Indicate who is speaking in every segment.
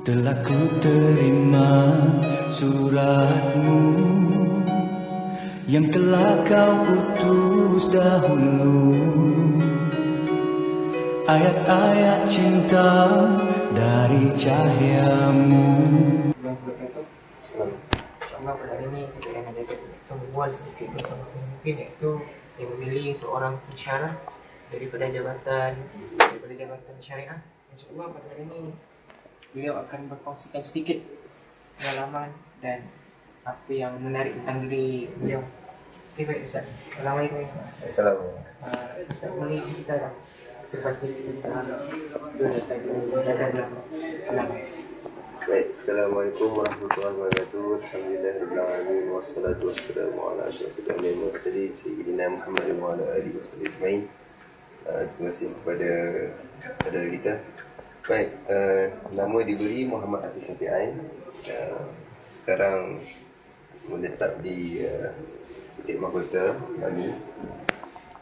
Speaker 1: Telah ku terima suratmu yang telah kau utus dahulu, ayat-ayat cinta dari cahayamu.
Speaker 2: Cuma pada hari ini kita akan ada temuan sedikit bersama pemimpin, yaitu saya memilih seorang pensyarah daripada jabatan syariah. InsyaAllah pada hari ini beliau akan berkongsikan sedikit pengalaman dan apa yang menarik tentang diri beliau. Okey, baik Ustaz. Assalamualaikum Ustaz.
Speaker 3: Assalamualaikum.
Speaker 2: Ustaz boleh cerita serba sedikit tentang datang dalam Islam.
Speaker 3: Baik, Assalamualaikum warahmatullahi wabarakatuh. Alhamdulillahirabbil alamin wassalatu wassalamu ala asyrafil anbiya'i wal mursalin sayyidina Muhammad wa ala alihi wasallam. Terima kasih kepada saudara kita. Baik, nama diberi Muhammad Hafiz Syafi'i. Sekarang menetap di Bukit Mahkota, Bani.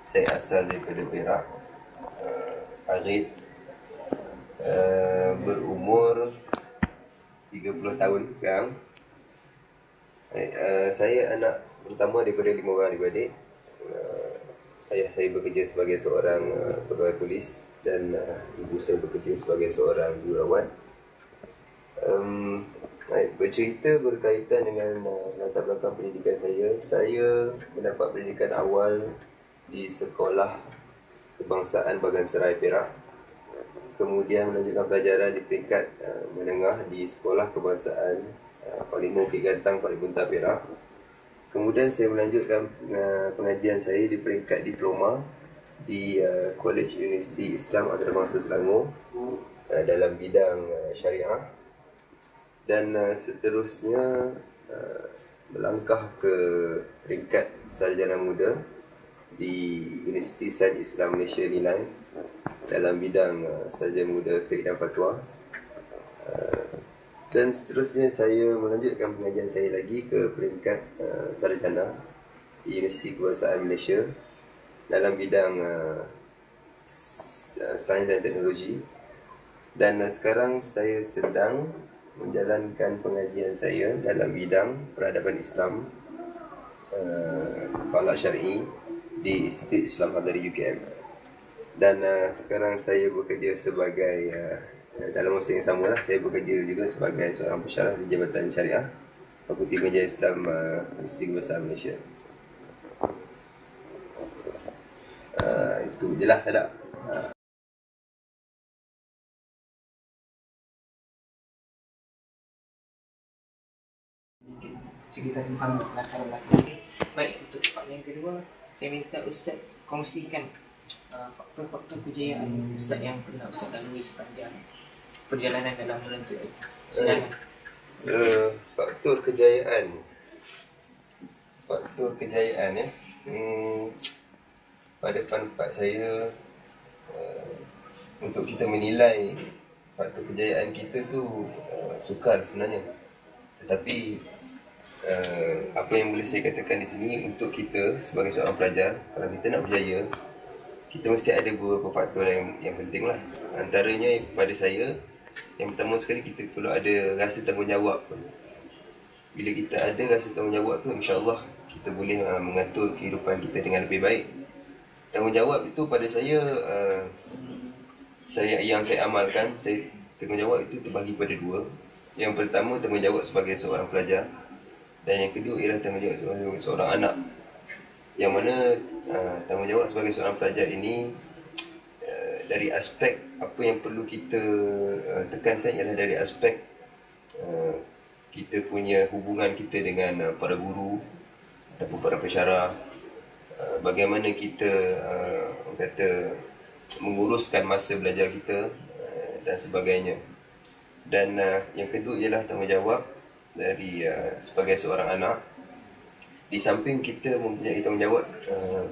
Speaker 3: Saya asal daripada Perak. Arif, berumur 30 tahun sekarang. Saya anak pertama daripada 5 orang adik-beradik. Ayah saya bekerja sebagai seorang pegawai polis dan ibu saya bekerja sebagai seorang jururawat. Bercerita berkaitan dengan latar belakang pendidikan saya. Saya mendapat pendidikan awal di Sekolah Kebangsaan Baganserai Perak. Kemudian melanjutkan pelajaran di peringkat menengah di Sekolah Kebangsaan Parlimen Bukit Gantang, Parlimen Buntar Perak. Kemudian saya melanjutkan pengajian saya di peringkat diploma di College Universiti Islam Antarabangsa Selangor dalam bidang syariah. Dan seterusnya melangkah ke peringkat sarjana muda di Universiti Sains Islam Malaysia Nilai dalam bidang sarjana muda fiqh dan fatwa. Dan seterusnya saya melanjutkan pengajian saya lagi ke peringkat sarjana di Universiti Kebangsaan Malaysia dalam bidang sains dan teknologi. Dan sekarang saya sedang menjalankan pengajian saya dalam bidang peradaban Islam, Falak Syar'i di Institut Islam Hadari UKM. Dan sekarang saya bekerja sebagai dalam masa yang sama saya bekerja juga sebagai seorang pensyarah di Jabatan Syariah Fakulti Pengajian Islam Universiti Kebangsaan Malaysia. Itu je lah, ada.
Speaker 2: Cerita tentang latar belakang. Baik, untuk part yang kedua, saya minta Ustaz kongsikan faktor-faktor kejayaan Ustaz yang pernah Ustaz lalui sepanjang perjalanan dalam menuntut Islam.
Speaker 3: Faktor kejayaan ya. Pada pendapat saya, untuk kita menilai faktor kejayaan kita tu sukar sebenarnya. Tetapi apa yang boleh saya katakan di sini, untuk kita sebagai seorang pelajar, kalau kita nak berjaya, kita mesti ada beberapa faktor yang penting lah. Antaranya pada saya, yang pertama sekali kita perlu ada rasa tanggungjawab. Bila kita ada rasa tanggungjawab tu, insya-Allah kita boleh mengatur kehidupan kita dengan lebih baik. Tanggungjawab itu pada saya, yang saya amalkan, tanggungjawab itu terbagi pada dua. Yang pertama, tanggungjawab sebagai seorang pelajar, dan yang kedua ialah tanggungjawab sebagai seorang anak. Yang mana tanggungjawab sebagai seorang pelajar ini, dari aspek apa yang perlu kita tekankan ialah dari aspek kita punya hubungan kita dengan para guru ataupun para pensyarah, bagaimana kita menguruskan masa belajar kita dan sebagainya. Dan yang kedua ialah tanggungjawab dari sebagai seorang anak. Di samping kita mempunyai tanggungjawab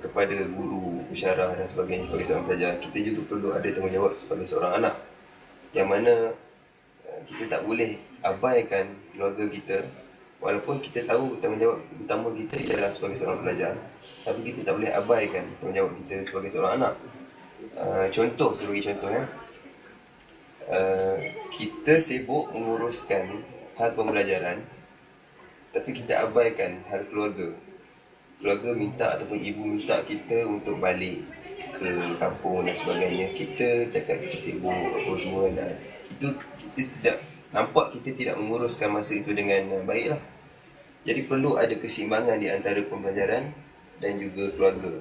Speaker 3: kepada guru, pensyarah dan sebagainya sebagai seorang pelajar, kita juga perlu ada tanggungjawab sebagai seorang anak, yang mana kita tak boleh abaikan keluarga kita. Walaupun kita tahu tanggungjawab utama kita ialah sebagai seorang pelajar, tapi kita tak boleh abaikan tanggungjawab kita sebagai seorang anak. Sebagai contoh kita sibuk menguruskan hal pembelajaran, tapi kita abaikan hal keluarga. Keluarga minta ataupun ibu minta kita untuk balik ke kampung dan sebagainya. Kita cakap kita sibuk apa semua, dan itu kita tidak nampak, kita tidak menguruskan masa itu dengan baik lah. Jadi perlu ada keseimbangan di antara pembelajaran dan juga keluarga.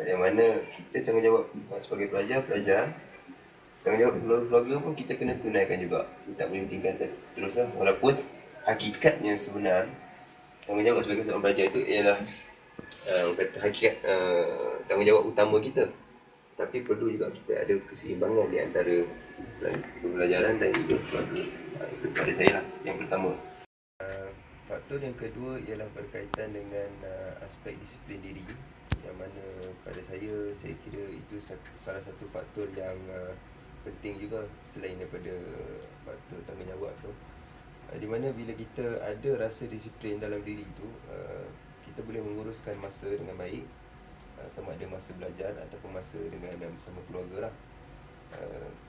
Speaker 3: Yang mana kita tanggungjawab sebagai pelajar, tanggungjawab keluarga pun kita kena tunaikan juga. Kita tak boleh tinggal terus lah. Walaupun hakikatnya sebenar tanggungjawab sebagai seorang pelajar itu ialah kata hakikat tanggungjawab utama kita. Tapi perlu juga kita ada keseimbangan di antara pembelajaran dan juga keluarga. Itu pada saya lah yang pertama. Faktor yang kedua ialah berkaitan dengan aspek disiplin diri, yang mana pada saya kira itu salah satu faktor yang penting juga selain daripada faktor tanggungjawab tu. Di mana bila kita ada rasa disiplin dalam diri tu, kita boleh menguruskan masa dengan baik, sama ada masa belajar ataupun masa dengan bersama keluarga lah.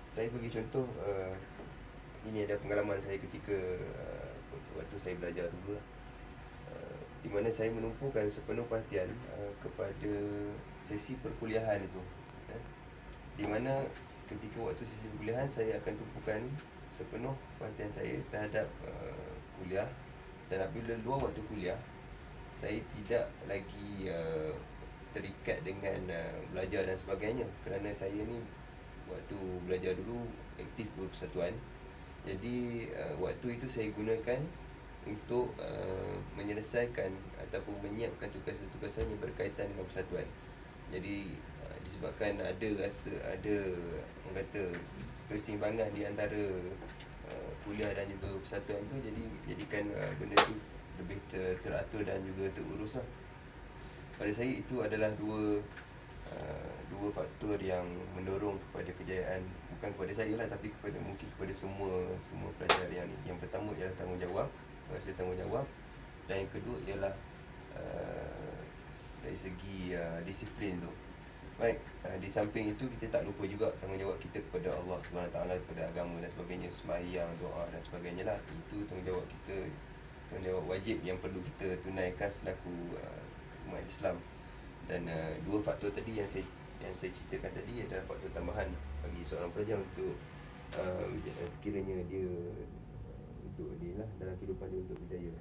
Speaker 3: Saya bagi contoh, ini ada pengalaman saya ketika waktu saya belajar dulu lah, di mana saya menumpukan sepenuh perhatian kepada sesi perkuliahan itu, di mana ketika waktu sesi perkuliahan saya akan tumpukan sepenuh perhatian saya terhadap kuliah, dan apabila luar waktu kuliah saya tidak lagi terikat dengan belajar dan sebagainya, kerana saya ni waktu belajar dulu aktif berpersatuan. Jadi waktu itu saya gunakan untuk menyelesaikan ataupun menyiapkan tugasan-tugasan yang berkaitan dengan persatuan. Jadi disebabkan ada orang kata keseimbangan di antara kuliah dan juga persatuan tu, jadi menjadikan benda tu lebih teratur dan juga terurus lah. Pada saya itu adalah dua faktor yang mendorong kepada kejayaan, bukan kepada saya lah, tapi mungkin kepada semua pelajar yang ni. Yang pertama ialah tanggungjawab, rasa tanggungjawab, dan yang kedua ialah dari segi disiplin tu. Baik, di samping itu kita tak lupa juga tanggungjawab kita kepada Allah SWT, kepada agama dan sebagainya, sembahyang, doa dan sebagainya lah. Itu tanggungjawab kita, tanggungjawab wajib yang perlu kita tunaikan selaku umat Islam. Dan dua faktor tadi yang saya ceritakan tadi adalah faktor tambahan bagi seorang pelajar untuk sekiranya dia untuk dia lah dalam kehidupan dia untuk berjaya.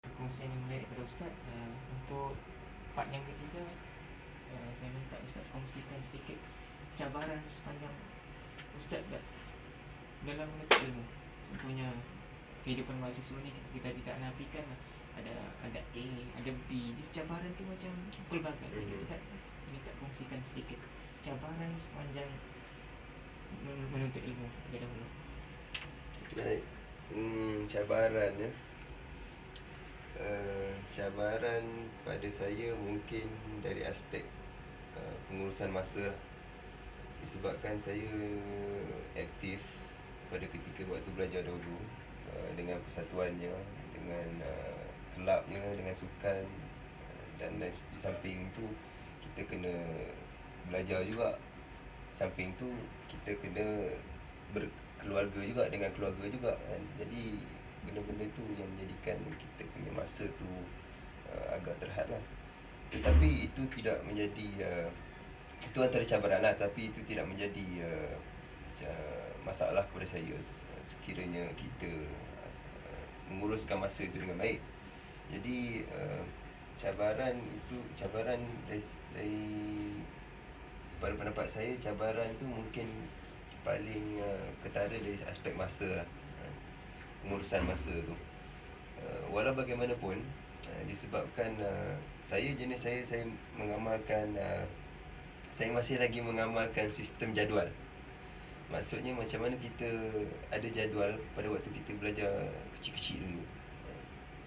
Speaker 2: Perkongsian yang menarik daripada Ustaz. Untuk part yang ketiga, saya minta Ustaz kongsikan sedikit cabaran sepanjang Ustaz dalam menuntut ilmu. Contohnya kehidupan mahasiswa ni kita tidak nafikan ada A, ada B. Jadi cabaran tu macam pelbagai. Jadi Ustaz minta kongsikan sedikit cabaran sepanjang menuntut ilmu ketika dahulu.
Speaker 3: Baik, cabaran ya. Cabaran pada saya mungkin dari aspek pengurusan masa lah. Disebabkan saya aktif pada ketika waktu belajar dahulu, dengan persatuannya, dengan kelabnya, dengan sukan, dan di samping tu kita kena belajar juga. Samping tu kita kena berkeluarga juga, dengan keluarga juga kan. Jadi benda-benda tu yang menjadikan kita punya masa tu agak terhad lah. Tetapi itu tidak menjadi itu antara cabaran lah, tapi itu tidak menjadi masalah kepada saya sekiranya kita menguruskan masa itu dengan baik. Jadi cabaran dari pada pendapat saya, cabaran tu mungkin paling ketara dari aspek masa lah, pengurusan masa tu. Walau bagaimanapun, disebabkan saya mengamalkan saya masih lagi mengamalkan sistem jadual. Maksudnya macam mana kita ada jadual pada waktu kita belajar kecil-kecil dulu,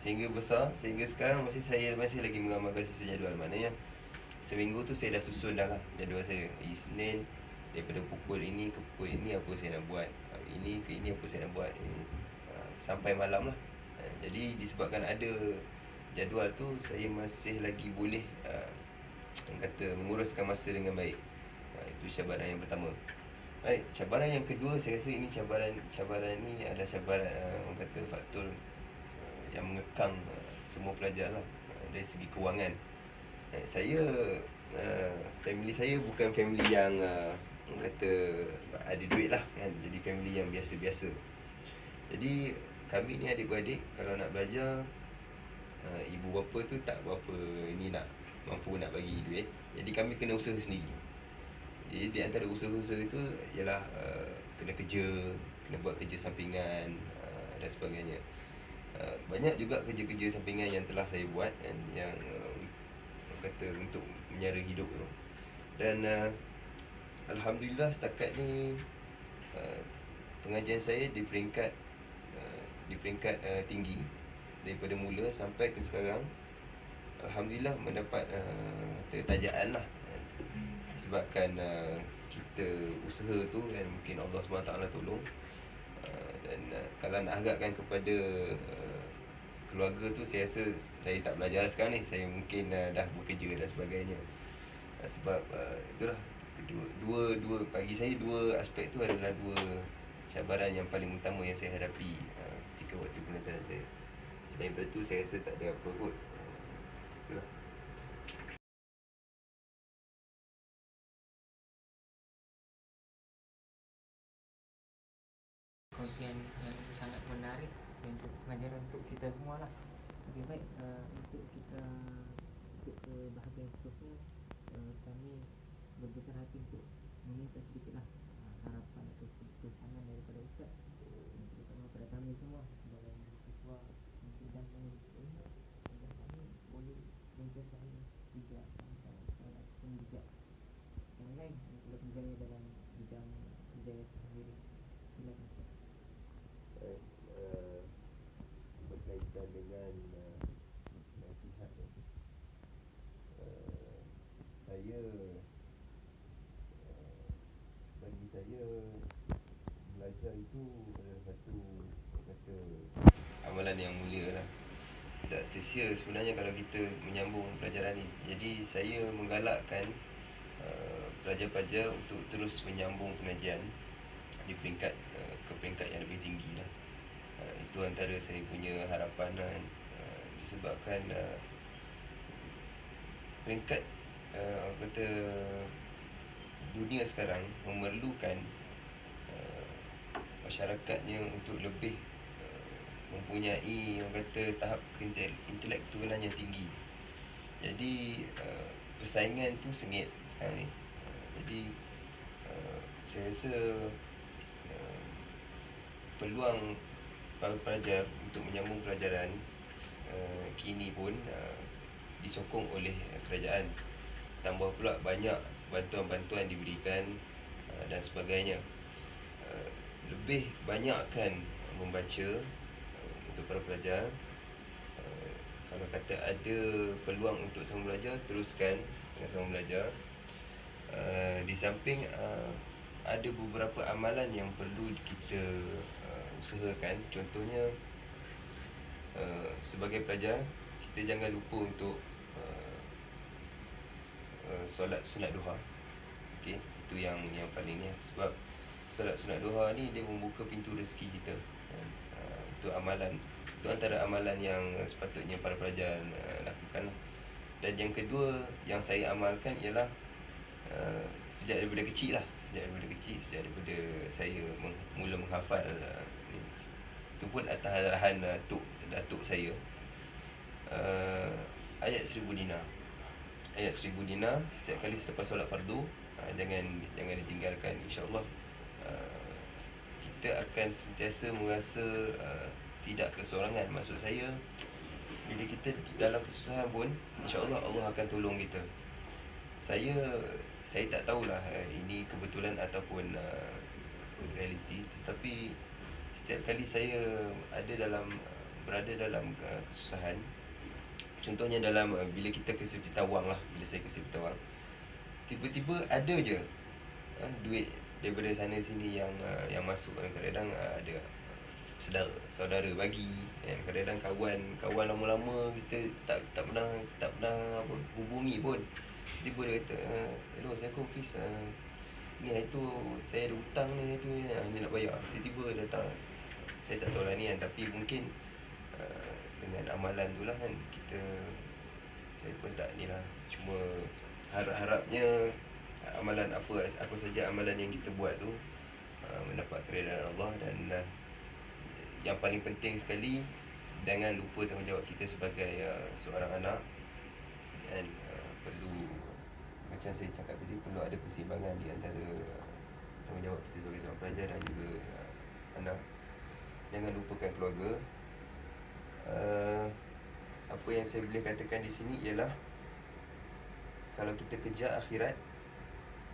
Speaker 3: sehingga besar, sehingga sekarang saya masih lagi mengamalkan sistem jadual. Maknanya seminggu tu saya dah susun dah lah jadual saya. Isnin daripada pukul ini ke pukul ini apa saya nak buat, ini ke ini apa saya nak buat, sampai malam lah. Jadi disebabkan ada jadual tu, saya masih lagi boleh orang kata menguruskan masa dengan baik. Itu cabaran yang pertama. Baik, cabaran yang kedua, saya rasa ini cabaran ni adalah cabaran orang kata faktor yang mengekang semua pelajar lah, dari segi kewangan. Saya family saya bukan family yang orang kata ada duit lah kan. Jadi family yang biasa-biasa. Jadi kami ni adik-beradik kalau nak belajar, ibu bapa tu tak berapa ni nak mampu nak bagi duit. Jadi kami kena usaha sendiri. Jadi di antara usaha-usaha itu ialah kena kerja, kena buat kerja sampingan dan sebagainya. Banyak juga kerja-kerja sampingan yang telah saya buat dan yang kata untuk menyara hidup tu. Dan alhamdulillah setakat ni pengajian saya di peringkat tinggi daripada mula sampai ke sekarang. Alhamdulillah mendapat tajaan lah, sebabkan kita usaha tu dan mungkin Allah SWT tolong. Dan kalau nak harapkan kepada keluarga tu, saya rasa saya tak belajar sekarang ni. Saya mungkin dah bekerja dan sebagainya. Sebab itulah dua bagi saya, dua aspek tu adalah dua cabaran yang paling utama yang saya hadapi ketika waktu pelajaran saya. Selain daripada tu, saya rasa tak ada apa kot. Itulah.
Speaker 2: Kongsian yang sangat menarik dan pengajaran untuk kita semua lah. Okey, baik, untuk kita untuk ke bahagian seterusnya, kami berbesar hati untuk meminta sedikitlah harapan atau pesanan daripada Ustaz, terutama kepada kami semua sebagai siswa yang sedang menuntut ilmu, agar kami boleh menjadi bijak antara Ustaz ataupun bijak yang lain yang telah berjaya dalam bidang hidayah sendiri. Silakan Ustaz.
Speaker 3: Berkaitan dengan nasihat saya, bagi saya belajar itu adalah satu kata amalan yang mulia lah. Tak sia-sia sebenarnya kalau kita menyambung pelajaran ni. Jadi saya menggalakkan pelajar-pelajar untuk terus menyambung pengajian di peringkat ke peringkat yang lebih tinggi lah. Itu antara saya punya harapan lah. Disebabkan peringkat kata dunia sekarang memerlukan masyarakatnya untuk lebih mempunyai orang kata tahap intelektualan yang tinggi. Jadi persaingan tu sengit sekarang ni. Jadi saya rasa peluang para pelajar untuk menyambung pelajaran kini pun disokong oleh kerajaan. Tambah pula banyak bantuan-bantuan diberikan dan sebagainya. Lebih banyakkan membaca untuk para pelajar. Kalau kata ada peluang untuk sama belajar, teruskan dengan sama belajar. Di samping ada beberapa amalan yang perlu kita usahakan. Contohnya sebagai pelajar, kita jangan lupa untuk solat sunat duha. Okey, itu yang paling ni. Sebab solat sunat duha ni dia membuka pintu rezeki kita. Itu amalan, itu antara amalan yang sepatutnya para pelajar lakukan. Dan yang kedua yang saya amalkan ialah sejak daripada kecil lah. Sejak daripada saya mula menghafal itu pun atas arahan datuk saya, ayat 1000 dinar. Ayat 1000 dinar setiap kali selepas solat fardu, jangan ditinggalkan. InsyaAllah kita akan sentiasa merasa tidak kesorangan. Maksud saya, bila kita dalam kesusahan pun, InsyaAllah Allah akan tolong kita. Saya tak tahulah ini kebetulan ataupun realiti, tetapi setiap kali saya berada dalam kesusahan, contohnya dalam bila kita kesepitan wang lah, bila saya kesepitan wang, tiba-tiba ada je duit daripada sana sini yang masuk. Kadang-kadang ada saudara bagi kan. Kadang-kadang kawan lama-lama kita tak pernah apa hubungi pun, tiba dia kata hello Assalamualaikum Fiz, ni hari tu saya ada hutang ni nak bayar, tiba-tiba datang. Saya tak tahu lah ni kan, tapi mungkin dengan amalan tu lah kan, saya pun tak ni lah, cuma harapnya amalan apa saja amalan yang kita buat tu mendapat keredaan Allah. Dan yang paling penting sekali, jangan lupa tanggungjawab kita sebagai seorang anak, dan perlu, macam saya cakap tadi, perlu ada keseimbangan di antara tanggungjawab kita sebagai seorang pelajar dan juga anak. Jangan lupakan keluarga. Apa yang saya boleh katakan di sini ialah, kalau kita kejar akhirat,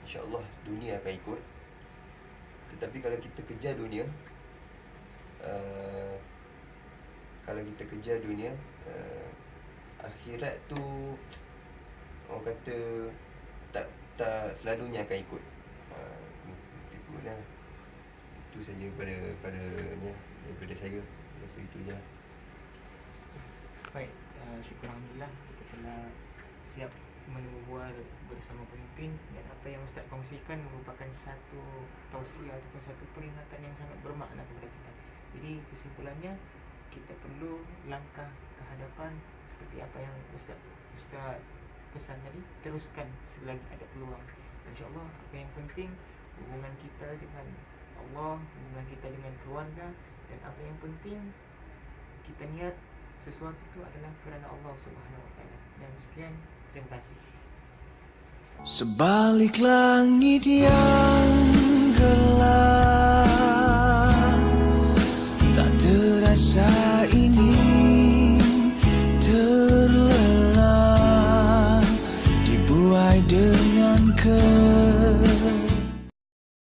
Speaker 3: insya-Allah dunia akan ikut. Tetapi kalau kita kejar dunia, akhirat tu orang kata tak selalunya akan ikut. Itu saja pada ni daripada saya. Rasa itu je.
Speaker 2: Baik, syukur Alhamdulillah kita telah siap menunggu bersama pemimpin, dan apa yang Ustaz kongsikan merupakan satu tausiah ataupun satu peringatan yang sangat bermakna kepada kita. Jadi kesimpulannya, kita perlu langkah ke hadapan seperti apa yang Ustaz pesan tadi, teruskan selagi ada peluang. InsyaAllah apa yang penting, hubungan kita dengan Allah, hubungan kita dengan keluarga, dan apa yang penting, kita niat sesuatu itu adalah kerana Allah Subhanahu Wa Taala. Dan sekian, terima kasih.
Speaker 1: Sebalik langit yang gelap, tak terasa ini terlelap, dibuai dengan